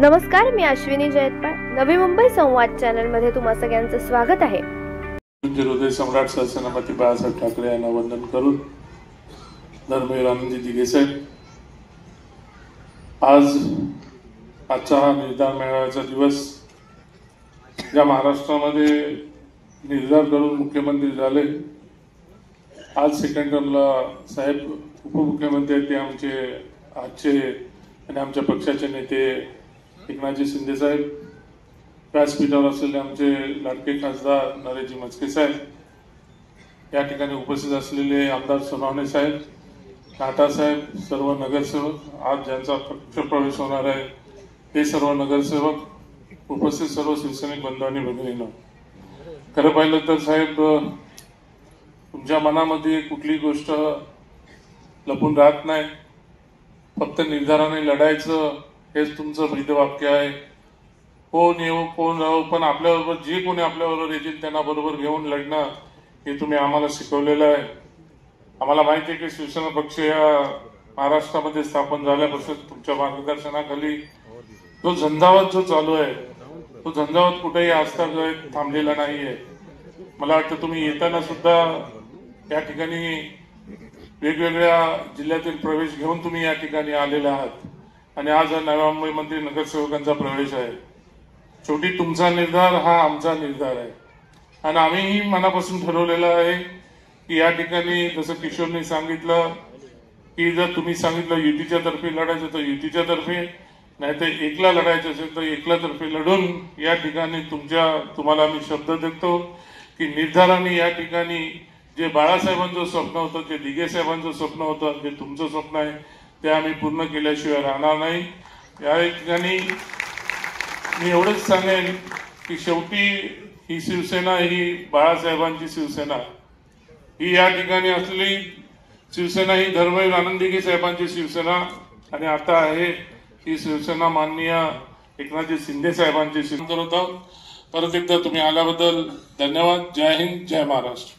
नमस्कार, मी अश्विनी जयतपाळ. नवी मुंबई संवाद चॅनल मध्ये तुम्हा सगळ्यांचं स्वागत आहे. हृदय सम्राट सहसेनापती बाळासाहेब ठाकरे यांना वंदन करून धर्मवीर आनंदजी दिघे साहेब, आजचा हा निर्धार मेळाव्याचा दिवस, ज्या महाराष्ट्रामध्ये निर्धार करून मुख्यमंत्री झाले, आज सेकंड टर्मला साहेब उपमुख्यमंत्री आहेत, ते आमचे आजचे आणि आमच्या पक्षाचे नेते एकनाथजी शिंदे साहेब, व्यासपीठावर असलेले आमचे लाडके खासदार नरेशजी मस्के साहेब, या ठिकाणी उपस्थित असलेले आमदार सोनवणे साहेब, टाटा साहेब, सर्व नगरसेवक, आज ज्यांचा पक्ष प्रवेश होणार आहे ते सर्व नगरसेवक, उपस्थित सर्व शिवसैनिक बंधू आणि भगिनींनो, खरं पाहिलं तर साहेब, तुमच्या मनामध्ये कुठली गोष्ट लपून राहत नाही. फक्त निर्धाराने लढायचं हेच तुमचं ब्रीदवाक्य आहे. कोण येऊ कोण राहू, पण आपल्याबरोबर जे कोणी आपल्याबरोबर येतील त्यांना बरोबर घेऊन लढणं हे तुम्ही आम्हाला शिकवलेलं आहे. आम्हाला माहिती आहे की शिवसेना पक्ष या महाराष्ट्रामध्ये स्थापन झाल्यापासून तुमच्या मार्गदर्शनाखाली जो झंझावात जो चालू आहे, तो झंझावात कुठेही आजतागायत थांबलेला नाहीये. मला वाटतं तुम्ही येताना सुद्धा या ठिकाणी वेगवेगळ्या जिल्ह्यातील प्रवेश घेऊन तुम्ही या ठिकाणी आलेले आहात आणि आज नव्या मुंबईमध्ये नगरसेवकांचा प्रवेश आहे. शेवटी तुमचा निर्धार हा आमचा निर्धार आहे आणि आम्हीही मनापासून ठरवलेलं आहे की या ठिकाणी जसं किशोरने सांगितलं की जर तुम्ही सांगितलं युतीच्या तर्फे लढायचं तर युतीच्या तर्फे, नाही तर एकला लढायचं असेल तर एकला तर्फे लढून या ठिकाणी तुम्हाला आम्ही शब्द देतो की निर्धाराने या ठिकाणी जे बाळासाहेबांचं स्वप्न होतं, जे दिघे साहेबांचं स्वप्न होतं, जे तुमचं स्वप्न आहे ते आम्ही पूर्ण केल्याशिवाय राहणार नाही. या ठिकाणी मी एवढंच सांगेन की शेवटी ही शिवसेना ही बाळासाहेबांची शिवसेना, ही या ठिकाणी असलेली शिवसेना ही धर्मवीर आनंद दिघे साहेबांची शिवसेना आणि आता आहे ही शिवसेना माननीय एकनाथजी शिंदे साहेबांची शिवसेना करत आहोत. परत एकदा तुम्ही आल्याबद्दल धन्यवाद. जय हिंद, जय महाराष्ट्र.